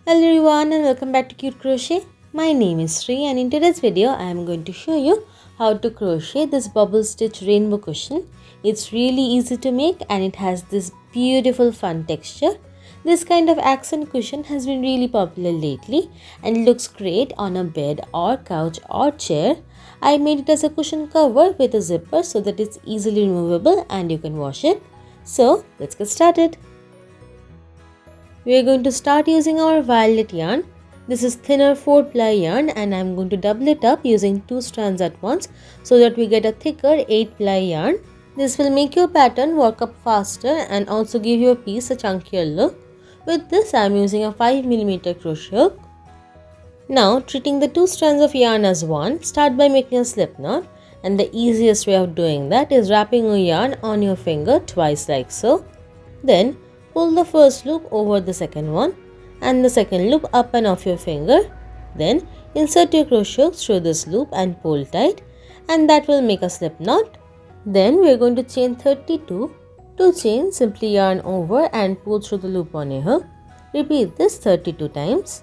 Hello everyone and welcome back to Cute Crochet. My name is Sri and in today's video I am going to show you how to crochet this bubble stitch rainbow cushion. It's really easy to make and it has this beautiful fun texture. This kind of accent cushion has been really popular lately and it looks great on a bed or couch or chair. I made it as a cushion cover with a zipper so that it's easily removable and you can wash it. So let's get started. We are going to start using our violet yarn. This is thinner 4-ply yarn and I am going to double it up using 2 strands at once so that we get a thicker 8-ply yarn. This will make your pattern work up faster and also give your piece a chunkier look. With this I am using a 5mm crochet hook. Now treating the 2 strands of yarn as one, start by making a slip knot, and the easiest way of doing that is wrapping a yarn on your finger twice like so. Then pull the first loop over the second one and the second loop up and off your finger. Then insert your crochet hook through this loop and pull tight, and that will make a slip knot. Then we are going to chain 32. To chain, simply yarn over and pull through the loop on your hook. Repeat this 32 times.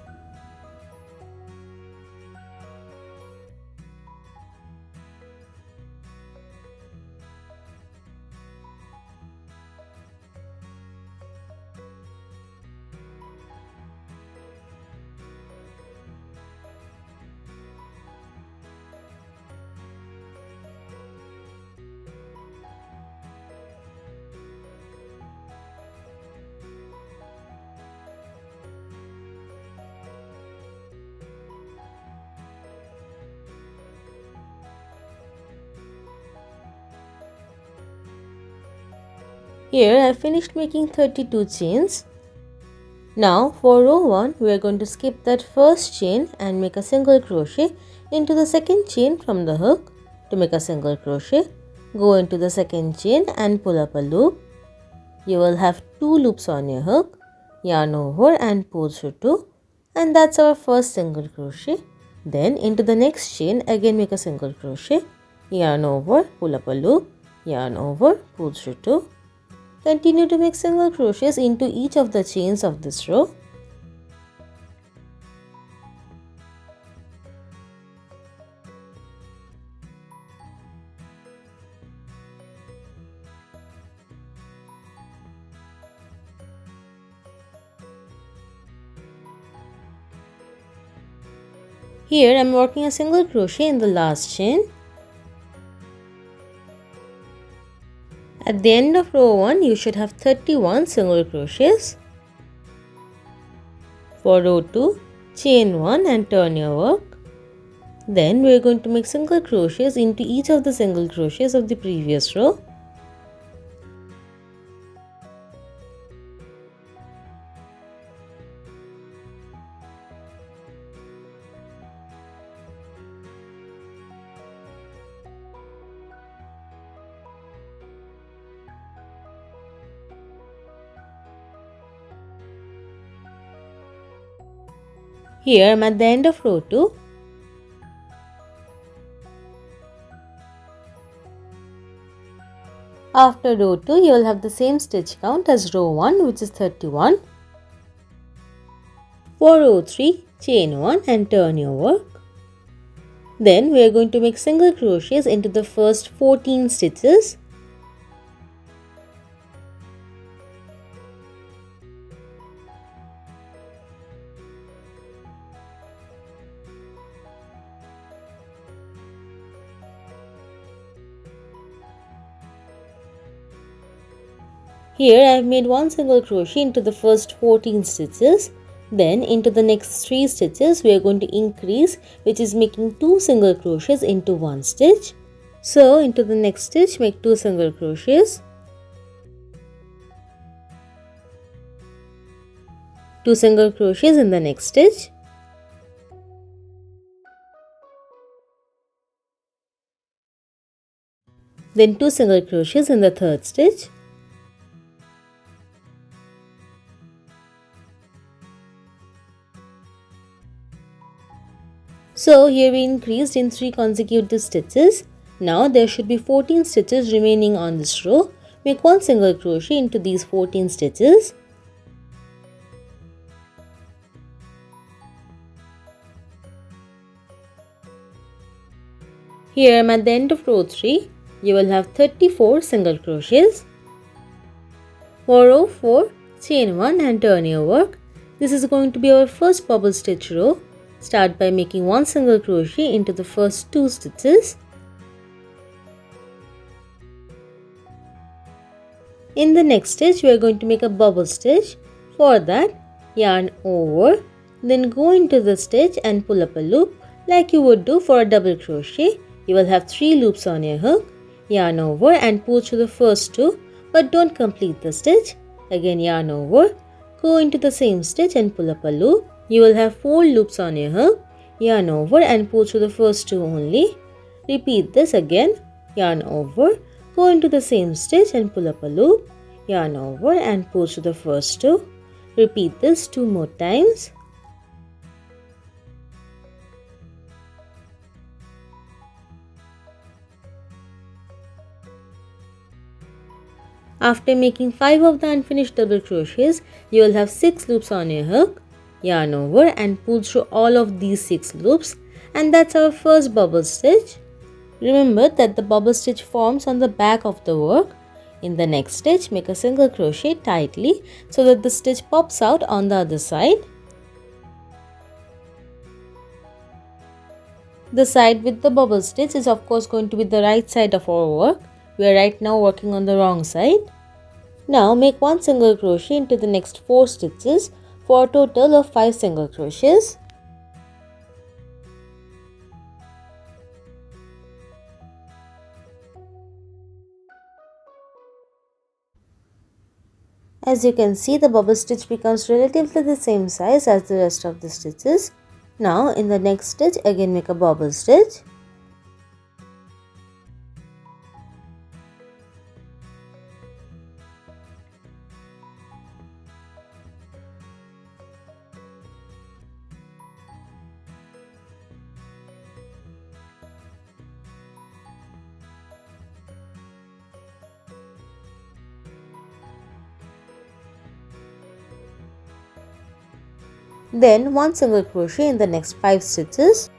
Here I finished making 32 chains. Now for row 1 we are going to skip that first chain and make a single crochet into the second chain from the hook. To make a single crochet, go into the second chain and pull up a loop. You will have 2 loops on your hook. Yarn over and pull through 2, and that's our first single crochet. Then into the next chain again make a single crochet, yarn over, pull up a loop, yarn over, pull through 2. Continue to make single crochets into each of the chains of this row. Here I am working a single crochet in the last chain. At the end of row 1, you should have 31 single crochets. For row 2, chain 1 and turn your work. Then we are going to make single crochets into each of the single crochets of the previous row. Here I am at the end of row 2. After row 2, you will have the same stitch count as row 1, which is 31. For row 3, chain 1 and turn your work. Then we are going to make single crochets into the first 14 stitches. Here I have made one single crochet into the first 14 stitches. Then into the next 3 stitches we are going to increase, which is making 2 single crochets into one stitch. So into the next stitch make 2 single crochets. 2 single crochets in the next stitch. Then 2 single crochets in the third stitch. So here we increased in 3 consecutive stitches. Now there should be 14 stitches remaining on this row. Make one single crochet into these 14 stitches. Here I'm at the end of row 3. You will have 34 single crochets. For row 4, chain 1 and turn your work. This is going to be our first bubble stitch row. Start by making 1 single crochet into the first 2 stitches. In the next stitch, we are going to make a bubble stitch. For that, yarn over, then go into the stitch and pull up a loop like you would do for a double crochet. You will have 3 loops on your hook. Yarn over and pull through the first 2, but don't complete the stitch. Again yarn over, go into the same stitch and pull up a loop. You will have 4 loops on your hook. Yarn over and pull through the first 2 only. Repeat this again. Yarn over, go into the same stitch and pull up a loop. Yarn over and pull through the first 2. Repeat this 2 more times. After making 5 of the unfinished double crochets, you will have 6 loops on your hook. Yarn over and pull through all of these 6 loops, and that's our first bubble stitch. Remember that the bubble stitch forms on the back of the work. In the next stitch, make a single crochet tightly so that the stitch pops out on the other side. The side with the bubble stitch is of course going to be the right side of our work. We are right now working on the wrong side. Now make 1 single crochet into the next 4 stitches for a total of 5 single crochets. As you can see, the bubble stitch becomes relatively the same size as the rest of the stitches. Now in the next stitch, again make a bubble stitch. Then 1 single crochet in the next 5 stitches.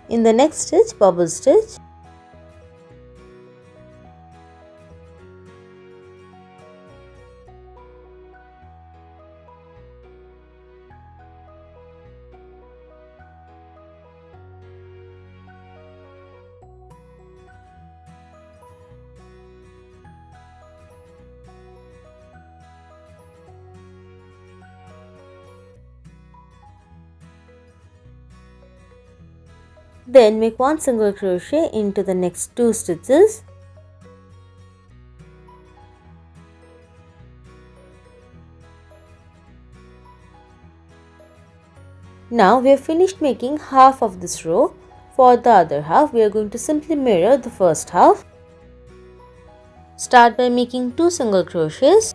In the next stitch, bubble stitch. Then make 1 single crochet into the next 2 stitches. Now we have finished making half of this row. For the other half, we are going to simply mirror the first half. Start by making 2 single crochets.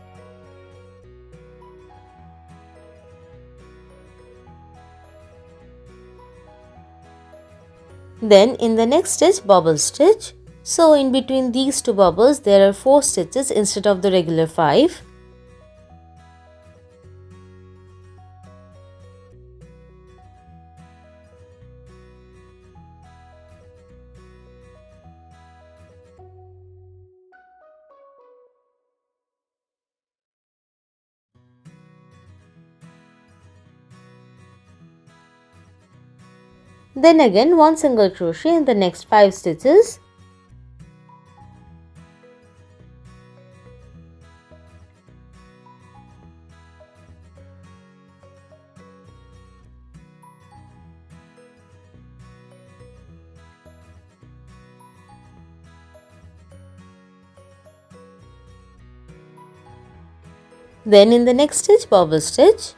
Then in the next stitch, bubble stitch. So in between these 2 bubbles, there are 4 stitches instead of the regular 5. Then again 1 single crochet in the next 5 stitches. Then in the next stitch, bubble stitch.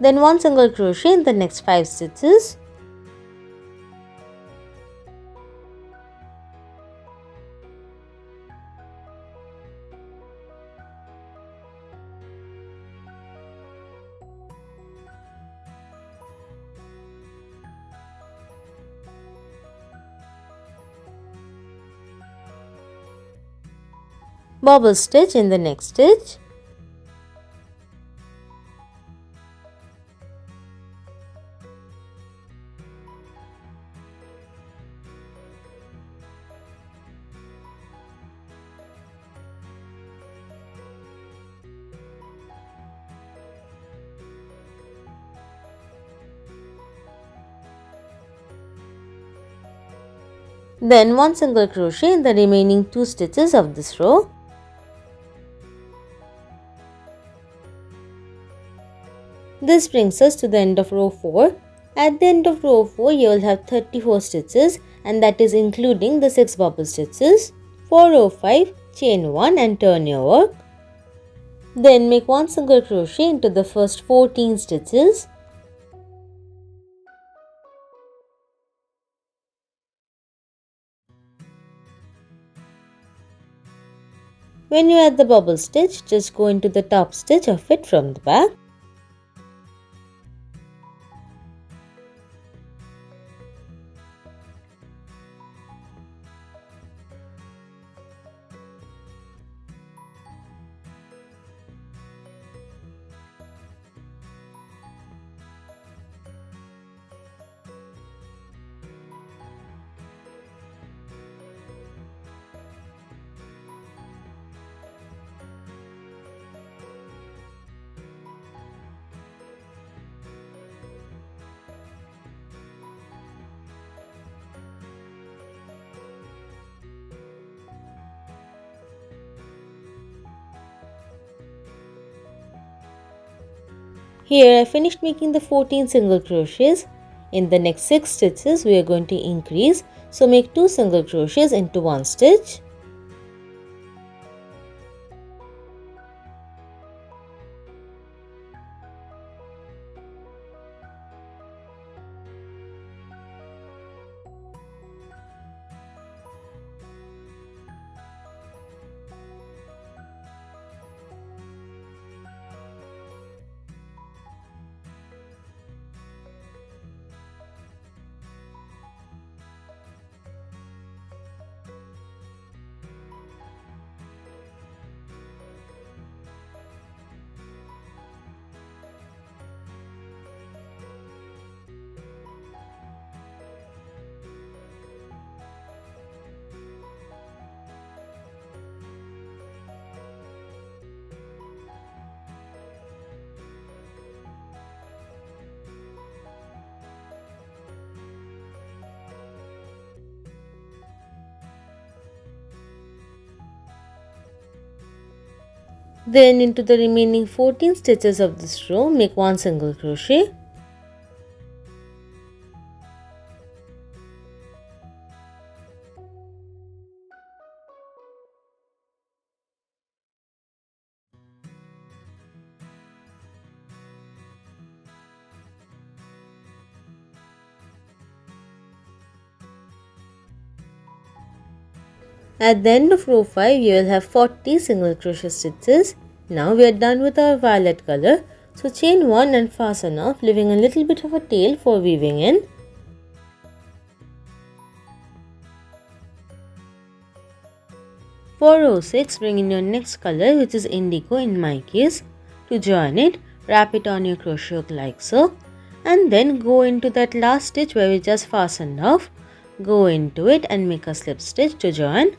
Then 1 single crochet in the next 5 stitches. Bobble stitch in the next stitch. Then 1 single crochet in the remaining 2 stitches of this row. This brings us to the end of row 4. At the end of row 4, you will have 34 stitches, and that is including the 6 bobble stitches. For row 5, chain 1 and turn your work. Then make 1 single crochet into the first 14 stitches. When you add the bobble stitch, just go into the top stitch of it from the back. Here I finished making the 14 single crochets. In the next 6 stitches we are going to increase, so make 2 single crochets into 1 stitch. Then into the remaining 14 stitches of this row, make 1 single crochet. At the end of row 5, you will have 40 single crochet stitches. Now we are done with our violet color. So chain 1 and fasten off, leaving a little bit of a tail for weaving in. For row 6, bring in your next color, which is indigo in my case. To join it, wrap it on your crochet hook like so. And then go into that last stitch where we just fastened off. Go into it and make a slip stitch to join.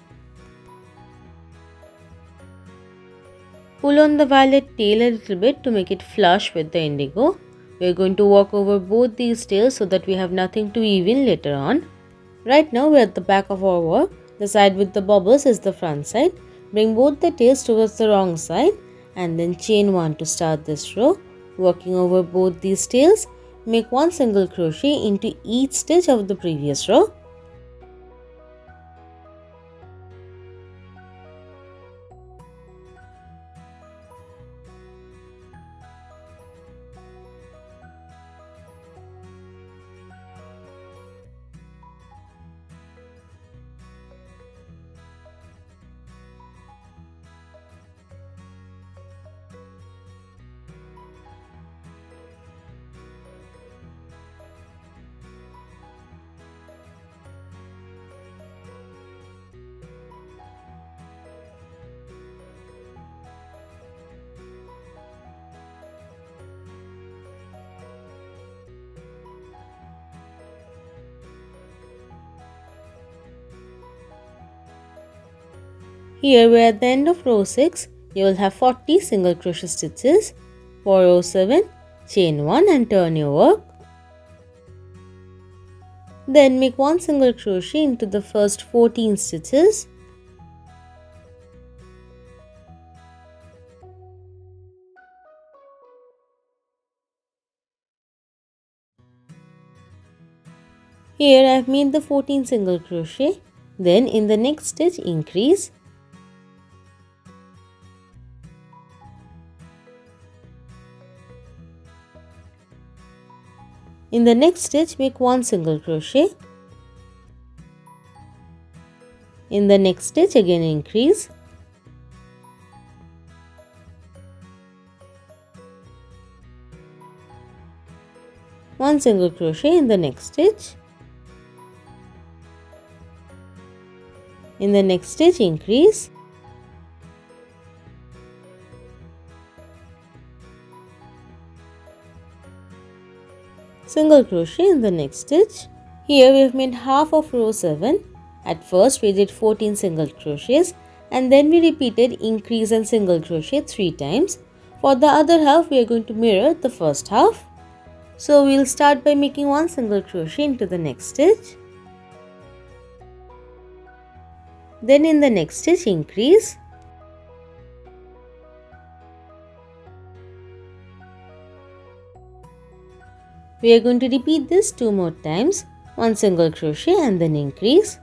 Pull on the violet tail a little bit to make it flush with the indigo. We are going to walk over both these tails so that we have nothing to weave in later on. Right now we are at the back of our work. The side with the bobbles is the front side. Bring both the tails towards the wrong side and then chain 1 to start this row. Working over both these tails, make 1 single crochet into each stitch of the previous row. Here we are at the end of row 6. You will have 40 single crochet stitches. For row 7, chain 1 and turn your work. Then make 1 single crochet into the first 14 stitches. Here I have made the 14 single crochet. Then in the next stitch increase. In the next stitch make 1 single crochet. In the next stitch again increase. One single crochet in the next stitch. In the next stitch increase. Single crochet in the next stitch. Here we have made half of row 7. At first we did 14 single crochets and then we repeated increase and single crochet 3 times. For the other half we are going to mirror the first half. So we will start by making 1 single crochet into the next stitch. Then in the next stitch increase. We are going to repeat this 2 more times. 1 single crochet and then increase.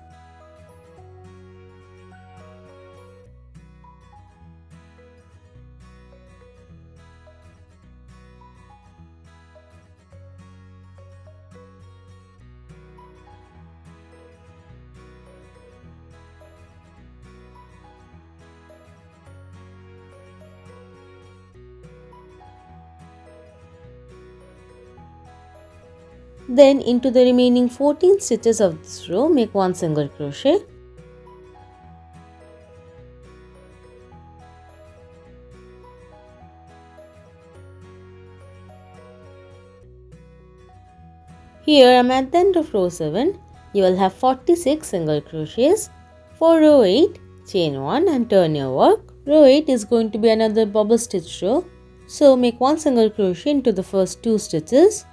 Then into the remaining 14 stitches of this row make 1 single crochet. Here I am at the end of row 7. You will have 46 single crochets. For row 8, chain 1 and turn your work. Row 8 is going to be another bubble stitch row. So make 1 single crochet into the first 2 stitches.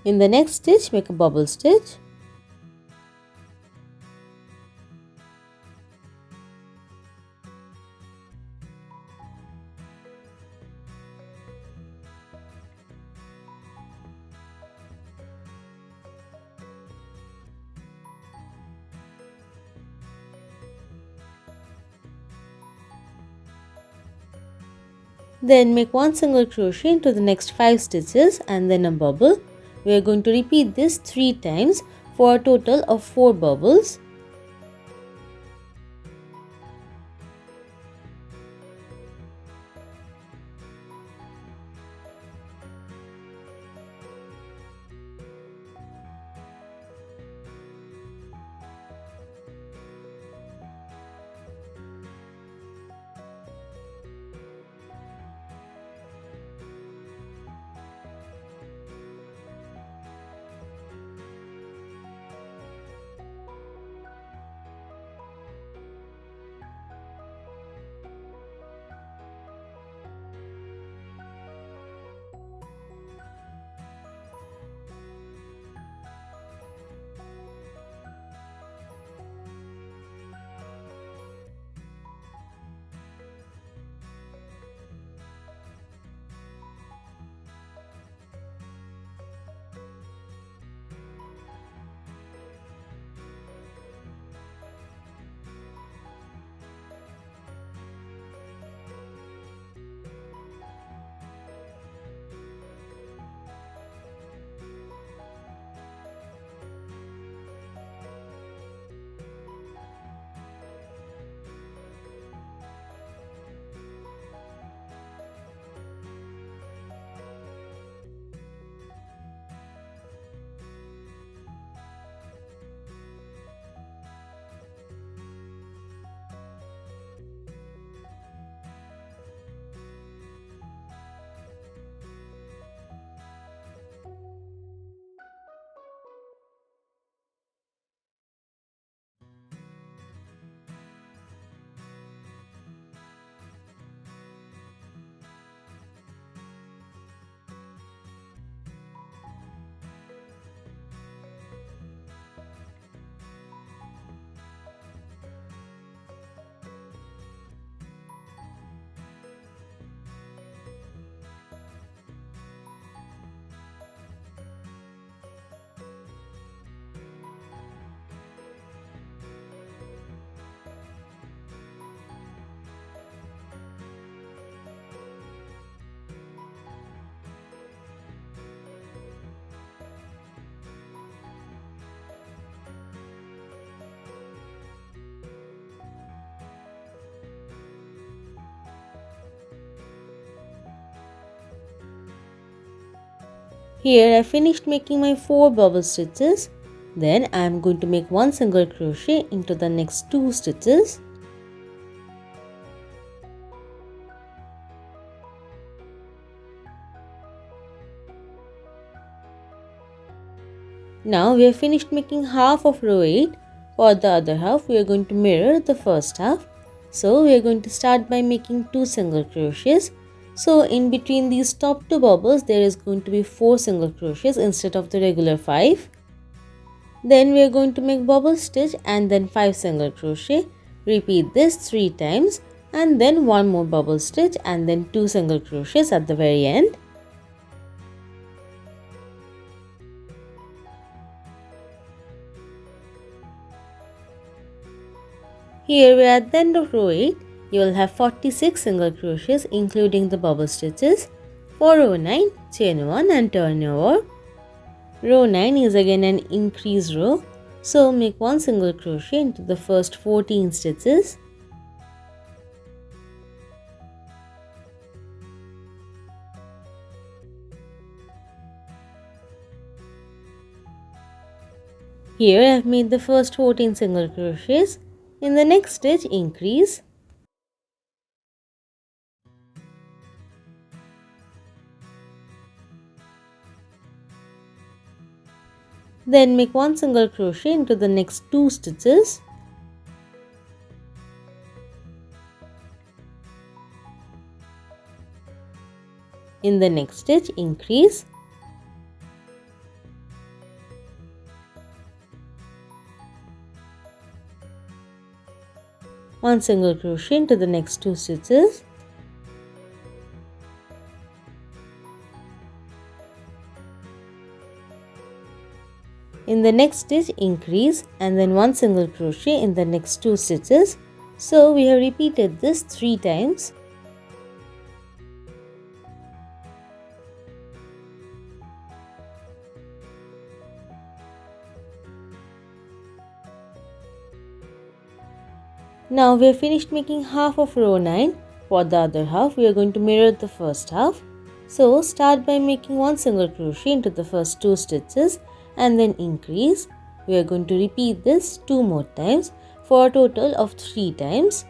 In the next stitch make a bubble stitch. Then make 1 single crochet into the next 5 stitches and then a bubble. We are going to repeat this 3 times for a total of 4 bubbles. Here I finished making my 4 bubble stitches. Then I am going to make 1 single crochet into the next 2 stitches. Now we have finished making half of row 8. For the other half we are going to mirror the first half. So we are going to start by making 2 single crochets. So in between these top 2 bubbles there is going to be 4 single crochets instead of the regular 5. Then we are going to make bubble stitch and then 5 single crochet. Repeat this 3 times and then 1 more bubble stitch and then 2 single crochets at the very end. Here we are at the end of row 8. You will have 46 single crochets including the bubble stitches. For row 9, chain 1 and turn over. Row 9 is again an increase row, so make 1 single crochet into the first 14 stitches. Here I have made the first 14 single crochets. In the next stitch, increase. Then make 1 single crochet into the next 2 stitches. In the next stitch, increase. One single crochet into the next 2 stitches. In the next stitch, increase and then 1 single crochet in the next 2 stitches. So we have repeated this 3 times. Now we have finished making half of row 9. For the other half, we are going to mirror the first half. So start by making 1 single crochet into the first 2 stitches and then increase. We are going to repeat this 2 more times for a total of 3 times.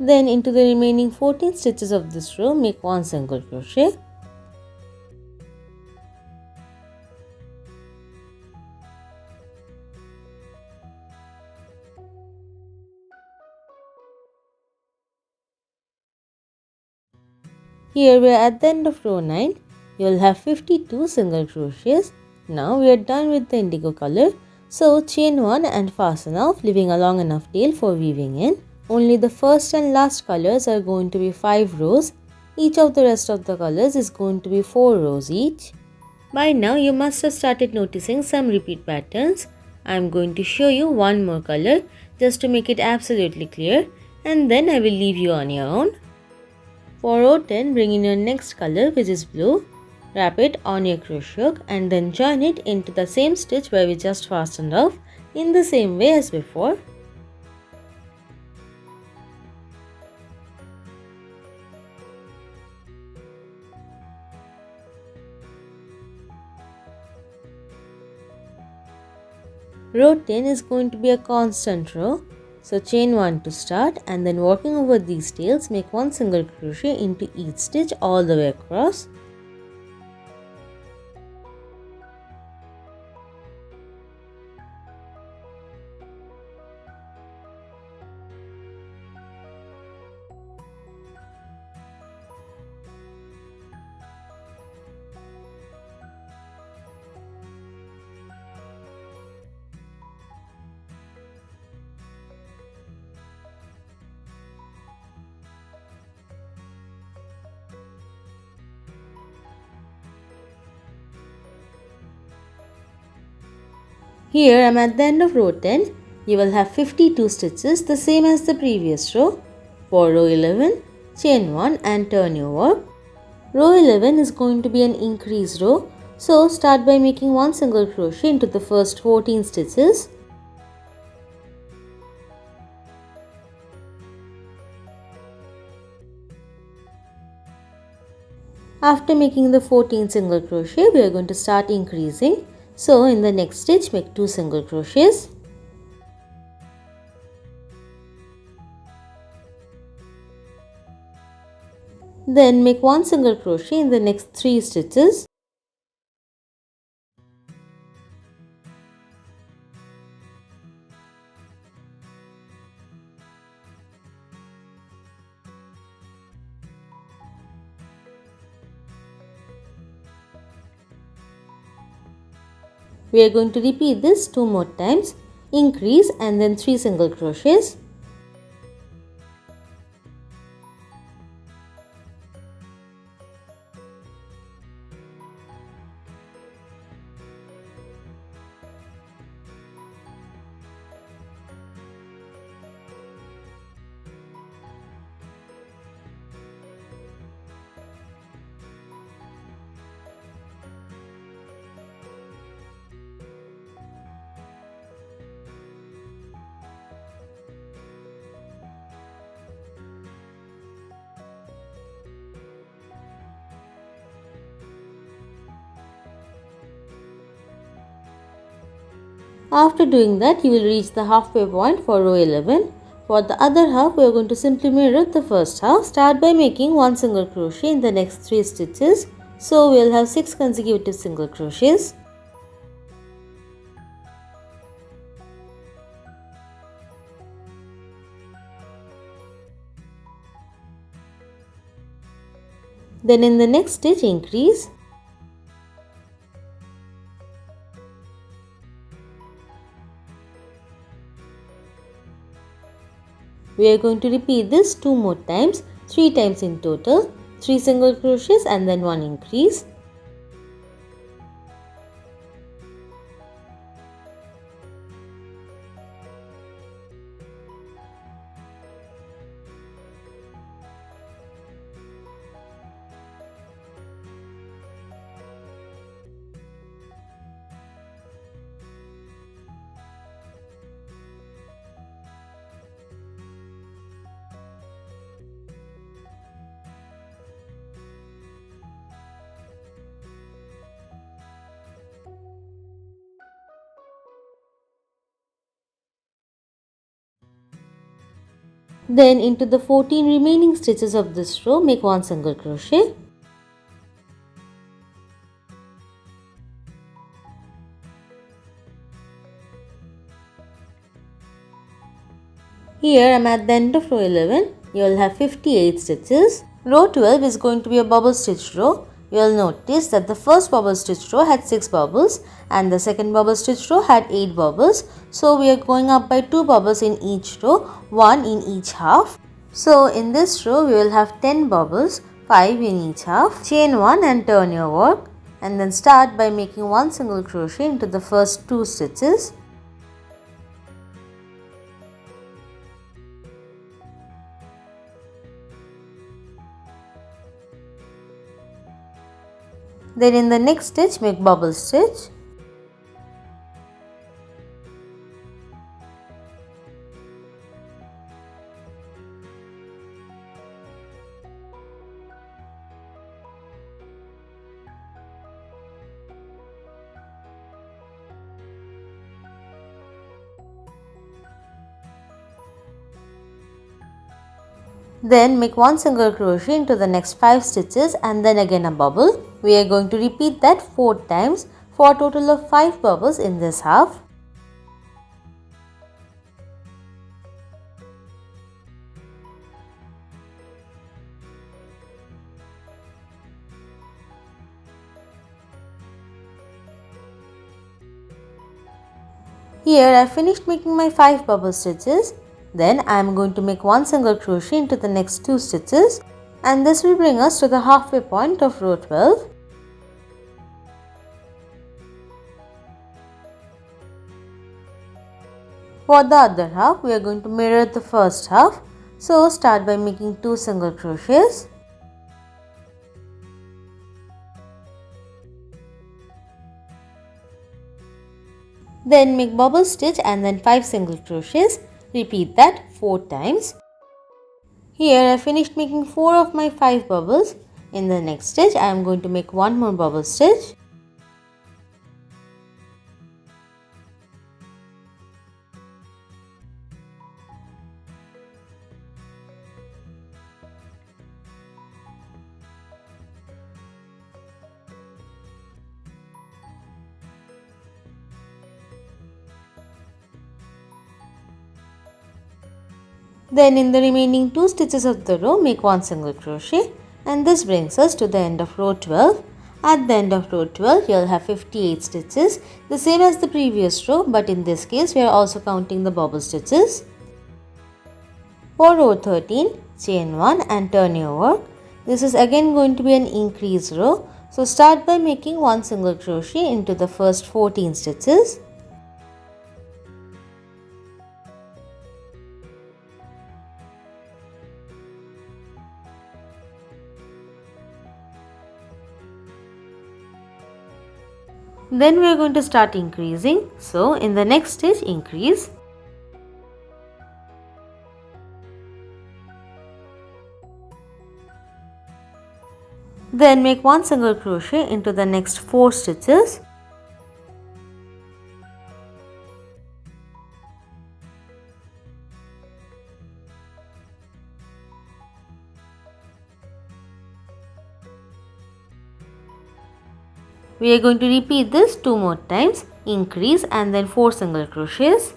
Then into the remaining 14 stitches of this row, make 1 single crochet. Here we are at the end of row 9. You will have 52 single crochets. Now we are done with the indigo color. So chain 1 and fasten off, leaving a long enough tail for weaving in. Only the first and last colors are going to be 5 rows. Each of the rest of the colors is going to be 4 rows each. By now you must have started noticing some repeat patterns. I am going to show you one more color just to make it absolutely clear, and then I will leave you on your own. For row 10, bring in your next color, which is blue. Wrap it on your crochet hook and then join it into the same stitch where we just fastened off in the same way as before. Row 10 is going to be a constant row. So chain 1 to start and then working over these tails, make 1 single crochet into each stitch all the way across. Here I am at the end of row 10. You will have 52 stitches, the same as the previous row. For row 11, chain 1 and turn your work. Row 11 is going to be an increase row, so start by making one single crochet into the first 14 stitches. After making the 14 single crochet, we are going to start increasing. So in the next stitch, make 2 single crochets. Then make 1 single crochet in the next 3 stitches. We are going to repeat this 2 more times, increase and then 3 single crochets. After doing that, you will reach the halfway point for row 11. For the other half, we are going to simply mirror the first half. Start by making 1 single crochet in the next 3 stitches. So we will have 6 consecutive single crochets. Then in the next stitch, increase. We are going to repeat this 2 more times, 3 times in total, 3 single crochets and then 1 increase. Then into the 14 remaining stitches of this row, make 1 single crochet. Here I am at the end of row 11. You will have 58 stitches. Row 12 is going to be a bubble stitch row. You will notice that the first bubble stitch row had 6 bubbles and the second bubble stitch row had 8 bubbles. So we are going up by 2 bubbles in each row, 1 in each half. So in this row we will have 10 bubbles, 5 in each half. Chain 1 and turn your work and then start by making 1 single crochet into the first 2 stitches. Then in the next stitch, make bubble stitch. Then make 1 single crochet into the next 5 stitches and then again a bubble. We are going to repeat that 4 times for a total of 5 bubbles in this half. Here I finished making my 5 bubble stitches. Then I am going to make 1 single crochet into the next 2 stitches and this will bring us to the halfway point of row 12. For the other half, we are going to mirror the first half. So start by making 2 single crochets. Then make bubble stitch and then 5 single crochets. Repeat that 4 times. Here I finished making 4 of my 5 bubbles. In the next stitch I am going to make one more bubble stitch. Then in the remaining 2 stitches of the row, make 1 single crochet, and this brings us to the end of row 12. At the end of row 12, you will have 58 stitches, the same as the previous row, but in this case we are also counting the bubble stitches. For row 13, chain 1 and turn your work. This is again going to be an increase row, so start by making 1 single crochet into the first 14 stitches. Then we are going to start increasing. So in the next stitch, increase. Then make 1 single crochet into the next 4 stitches. We are going to repeat this 2 more times, increase and then 4 single crochets.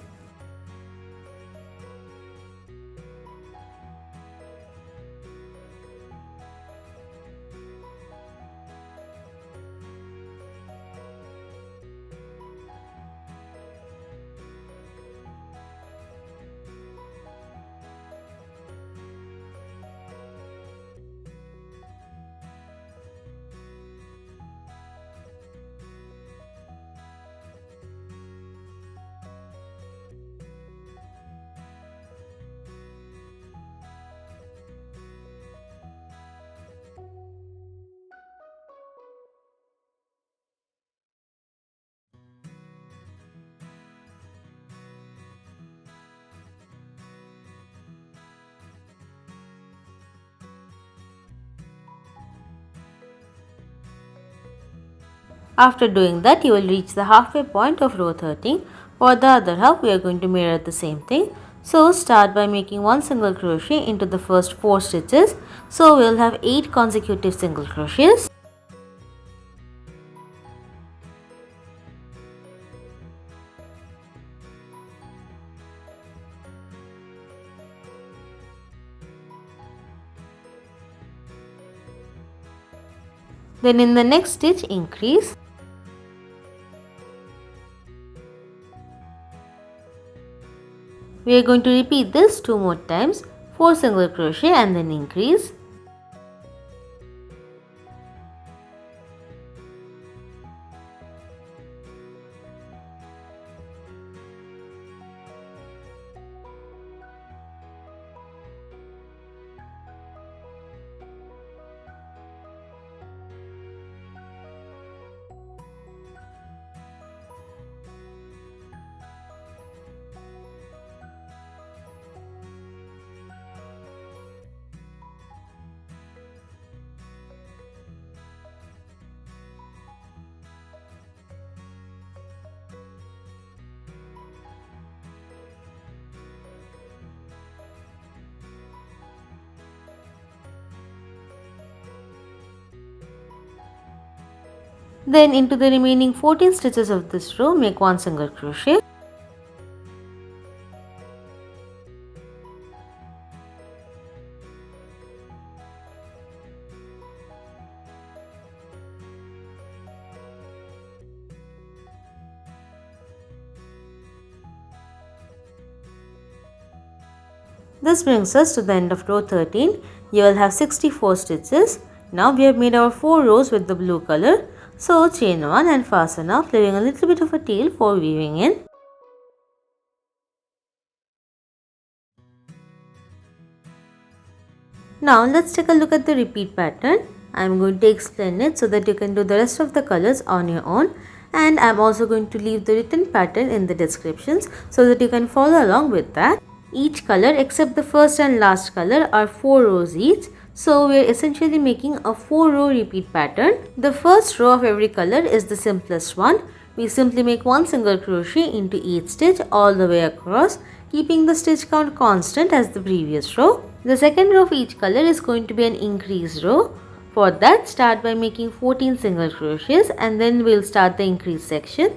After doing that, you will reach the halfway point of row 13. For the other half, we are going to mirror the same thing. So start by making 1 single crochet into the first 4 stitches. So we will have 8 consecutive single crochets. Then in the next stitch, increase. We are going to repeat this 2 more times, 4 single crochet and then increase. Then into the remaining 14 stitches of this row, make 1 single crochet. This brings us to the end of row 13. You will have 64 stitches. Now we have made our 4 rows with the blue color. So chain 1 and fasten off, leaving a little bit of a tail for weaving in. Now let's take a look at the repeat pattern. I'm going to explain it so that you can do the rest of the colors on your own, and I'm also going to leave the written pattern in the descriptions so that you can follow along with that. Each color except the first and last color are 4 rows each, so we are essentially making a 4-row repeat pattern. The first row of every color is the simplest one. We simply make one single crochet into each stitch all the way across, keeping the stitch count constant as the previous row. The second row of each color is going to be an increase row. For that, start by making 14 single crochets and then we'll start the increase section.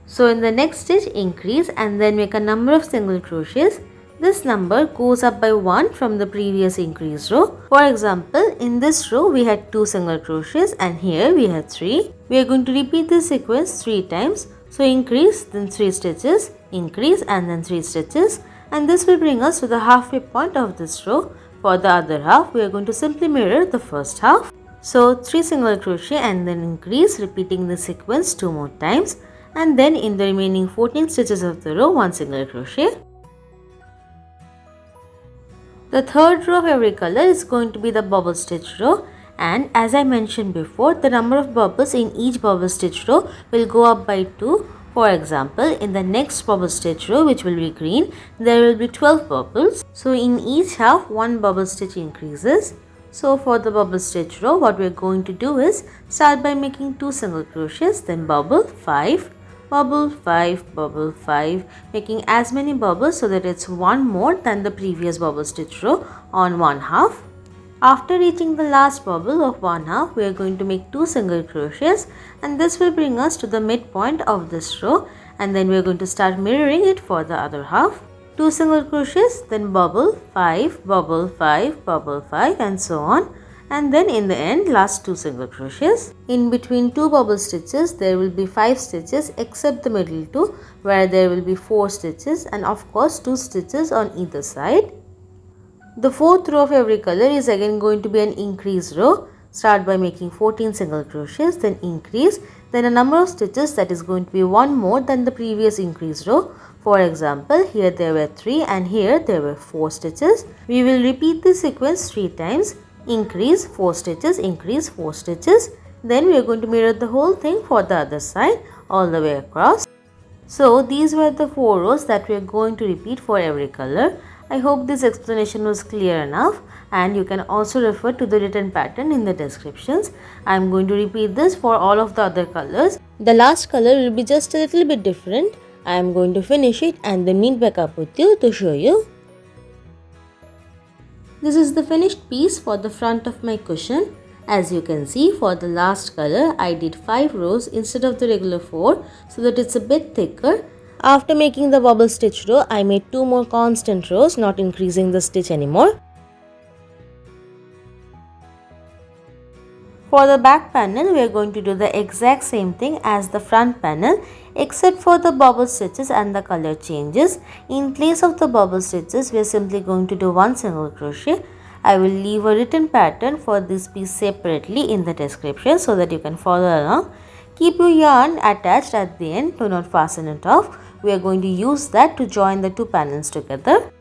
So in the next stitch, increase and then make a number of single crochets. This number goes up by 1 from the previous increase row. For example, in this row we had 2 single crochets and here we had 3. We are going to repeat this sequence 3 times. So increase, then 3 stitches, increase and then 3 stitches, and this will bring us to the halfway point of this row. For the other half, we are going to simply mirror the first half. So 3 single crochet and then increase, repeating the sequence 2 more times, and then in the remaining 14 stitches of the row, 1 single crochet. The third row of every color is going to be the bubble stitch row, and as I mentioned before, the number of bubbles in each bubble stitch row will go up by 2. For example, in the next bubble stitch row, which will be green, there will be 12 bubbles. So in each half, 1 bubble stitch increases. So for the bubble stitch row, what we are going to do is start by making 2 single crochets, then bubble 5, bubble 5, bubble 5, making as many bubbles so that it's 1 more than the previous bubble stitch row on one half. After reaching the last bubble of one half, we are going to make 2 single crochets, and this will bring us to the midpoint of this row, and then we are going to start mirroring it for the other half. 2 single crochets, then bubble 5, bubble 5, bubble 5, and so on. And then in the end, last 2 single crochets. In between 2 bubble stitches, there will be 5 stitches except the middle 2, where there will be 4 stitches, and of course 2 stitches on either side. The fourth row of every color is again going to be an increase row. Start by making 14 single crochets, then increase, then a number of stitches that is going to be 1 more than the previous increase row. For example, here there were 3 and here there were 4 stitches. We will repeat this sequence 3 times. Increase 4 stitches, increase 4 stitches. Then we are going to mirror the whole thing for the other side all the way across. So these were the 4 rows that we are going to repeat for every color. I hope this explanation was clear enough, and you can also refer to the written pattern in the descriptions. I am going to repeat this for all of the other colors. The last color will be just a little bit different. I am going to finish it and then meet back up with you to show you. This is the finished piece for the front of my cushion. As you can see, for the last color I did 5 rows instead of the regular 4 so that it's a bit thicker. After making the bubble stitch row, I made 2 more constant rows, not increasing the stitch anymore. For the back panel, we are going to do the exact same thing as the front panel, except for the bubble stitches and the color changes. In place of the bubble stitches, we are simply going to do 1 single crochet. I will leave a written pattern for this piece separately in the description so that you can follow along. Keep your yarn attached at the end, do not fasten it off. We are going to use that to join the 2 panels together.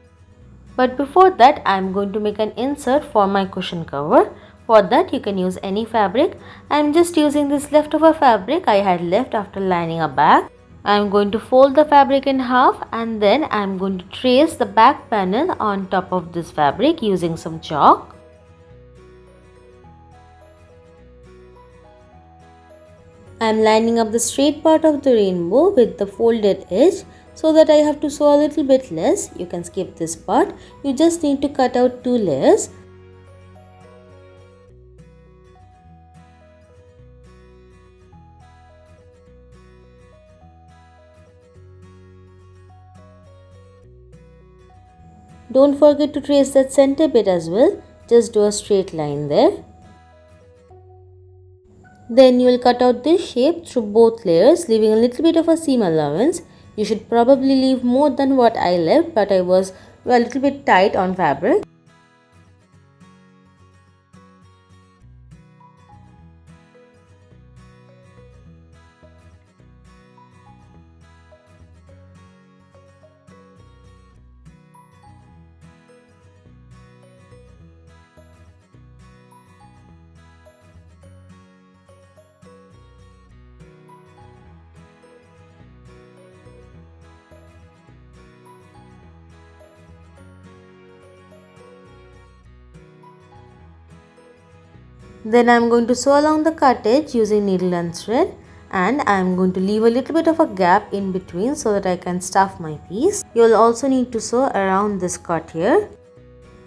But before that, I am going to make an insert for my cushion cover. For that, you can use any fabric. I am just using this leftover fabric I had left after lining a bag. I am going to fold the fabric in half and then I am going to trace the back panel on top of this fabric using some chalk. I am lining up the straight part of the rainbow with the folded edge so that I have to sew a little bit less. You can skip this part. You just need to cut out 2 layers. Don't forget to trace that center bit as well. Just do a straight line there. Then you will cut out this shape through both layers, leaving a little bit of a seam allowance. You should probably leave more than what I left, but I was a little bit tight on fabric. Then I am going to sew along the cut edge using needle and thread, and I am going to leave a little bit of a gap in between so that I can stuff my piece. You will also need to sew around this cut here.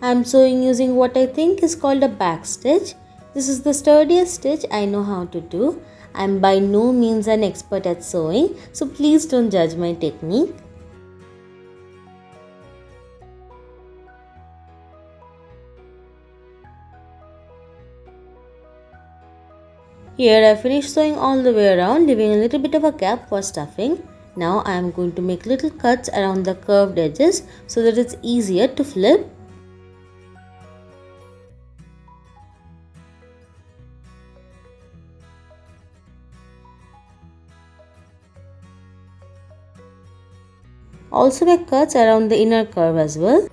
I am sewing using what I think is called a back stitch. This is the sturdiest stitch I know how to do. I am by no means an expert at sewing, so please don't judge my technique. Here I finished sewing all the way around, leaving a little bit of a gap for stuffing. Now I am going to make little cuts around the curved edges so that it's easier to flip. Also make cuts around the inner curve as well.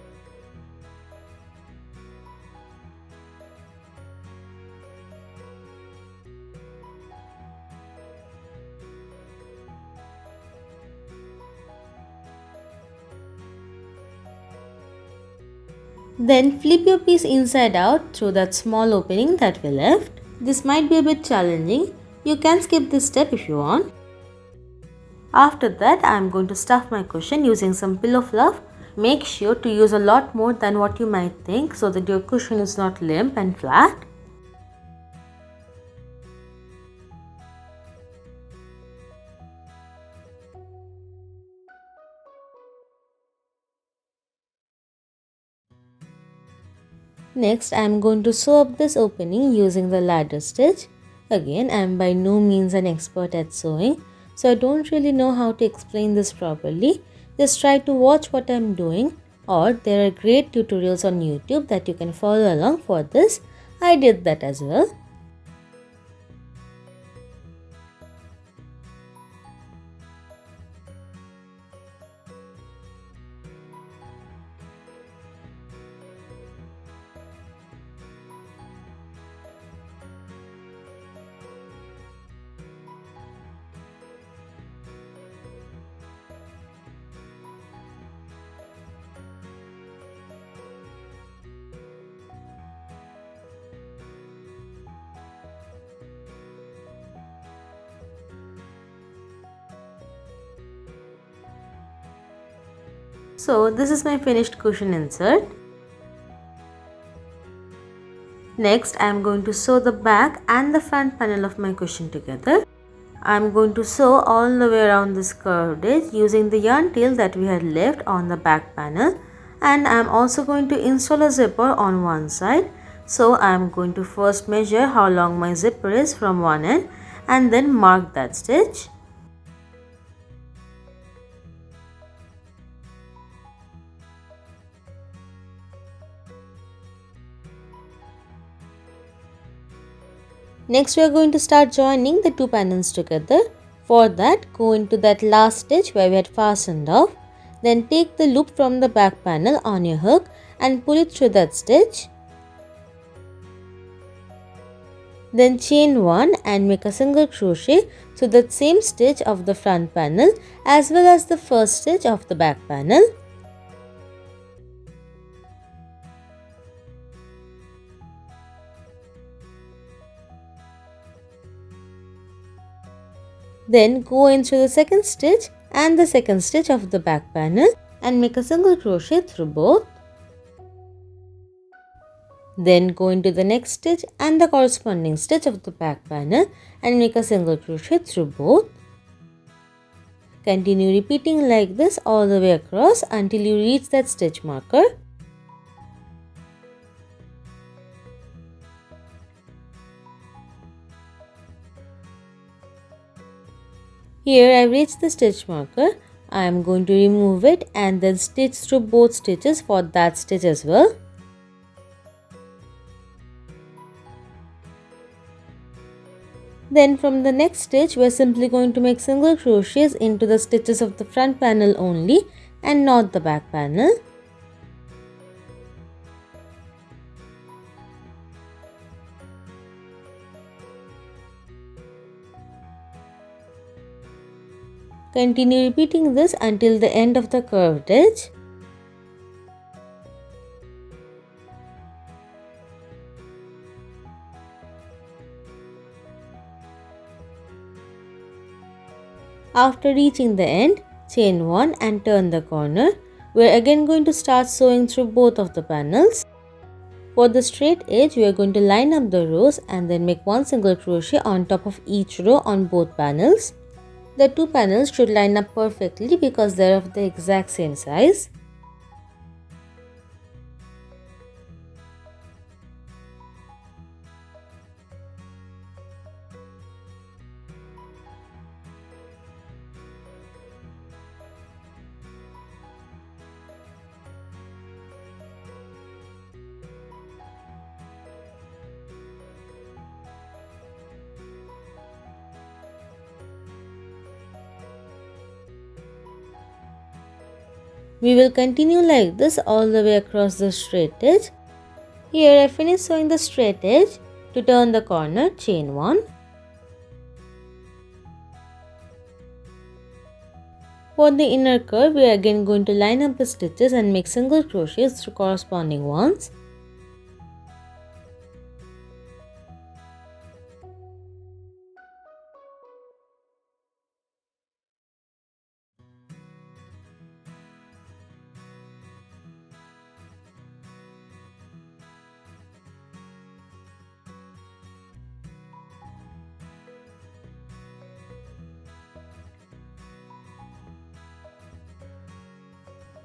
Then flip your piece inside out through that small opening that we left. This might be a bit challenging. You can skip this step if you want. After that, I am going to stuff my cushion using some pillow fluff. Make sure to use a lot more than what you might think so that your cushion is not limp and flat. Next, I am going to sew up this opening using the ladder stitch. Again, I am by no means an expert at sewing, so I don't really know how to explain this properly. Just try to watch what I am doing, or there are great tutorials on YouTube that you can follow along for this. I did that as well. So this is my finished cushion insert. Next, I am going to sew the back and the front panel of my cushion together. I am going to sew all the way around this curved edge using the yarn tail that we had left on the back panel, and I am also going to install a zipper on one side. So I am going to first measure how long my zipper is from one end and then mark that stitch. Next, we are going to start joining the two panels together. For that, go into that last stitch where we had fastened off. Then take the loop from the back panel on your hook and pull it through that stitch. Then chain 1 and make a single crochet through that same stitch of the front panel as well as the first stitch of the back panel. Then go in through the second stitch and the second stitch of the back panel and make a single crochet through both. Then go into the next stitch and the corresponding stitch of the back panel and make a single crochet through both. Continue repeating like this all the way across until you reach that stitch marker. Here I have reached the stitch marker. I am going to remove it and then stitch through both stitches for that stitch as well. Then from the next stitch we are simply going to make single crochets into the stitches of the front panel only and not the back panel. Continue repeating this until the end of the curved edge. After reaching the end, chain 1 and turn the corner. We are again going to start sewing through both of the panels. For the straight edge, we are going to line up the rows and then make one single crochet on top of each row on both panels. The two panels should line up perfectly because they are of the exact same size. We will continue like this all the way across the straight edge. Here I finished sewing the straight edge. To turn the corner, chain 1. For the inner curve, we are again going to line up the stitches and make single crochets through corresponding ones.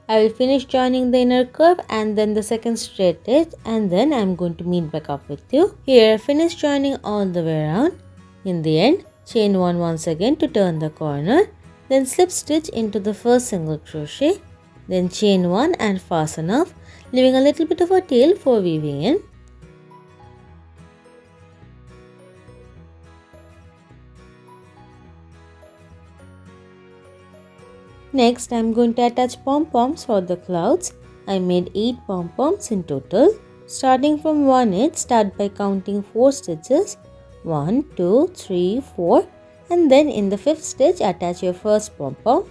I will finish joining the inner curve and then the second straight edge, and then I am going to meet back up with you. Here I finish joining all the way around. In the end, chain 1 once again to turn the corner, then slip stitch into the first single crochet, then chain 1 and fasten off, leaving a little bit of a tail for weaving in. Next, I am going to attach pom-poms for the clouds. I made 8 pom-poms in total. Starting from one edge, start by counting 4 stitches. 1, 2, 3, 4, and then in the 5th stitch, attach your first pom-pom.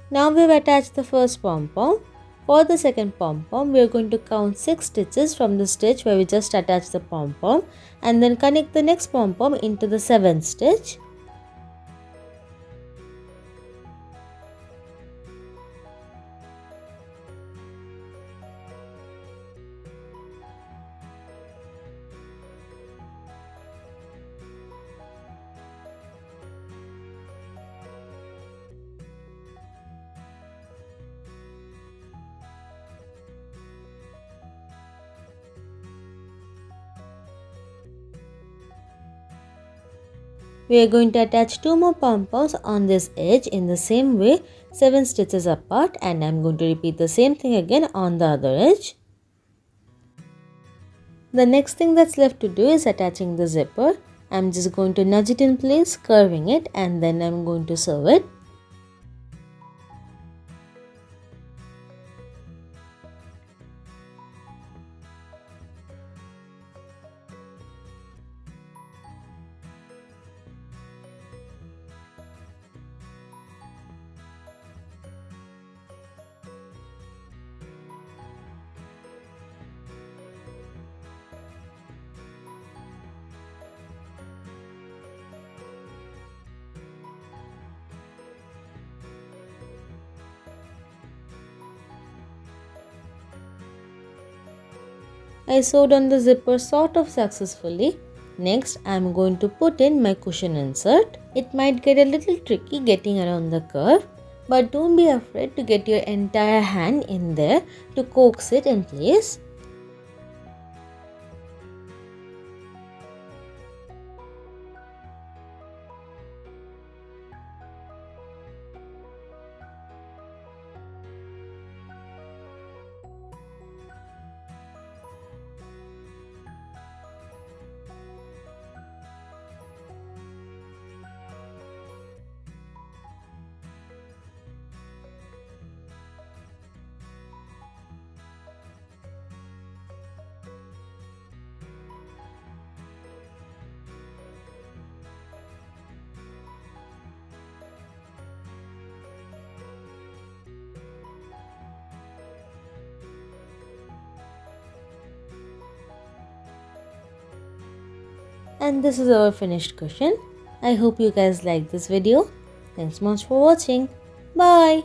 Now we have attached the first pom-pom. For the second pom-pom, we are going to count 6 stitches from the stitch where we just attached the pom-pom and then connect the next pom-pom into the 7th stitch. We are going to attach 2 more pom-poms on this edge in the same way, 7 stitches apart, and I am going to repeat the same thing again on the other edge. The next thing that's left to do is attaching the zipper. I am just going to nudge it in place, curving it, and then I am going to sew it. I sewed on the zipper sort of successfully. Next, I am going to put in my cushion insert. It might get a little tricky getting around the curve, but don't be afraid to get your entire hand in there to coax it in place. And this is our finished cushion. I hope you guys like this video. Thanks much for watching. Bye.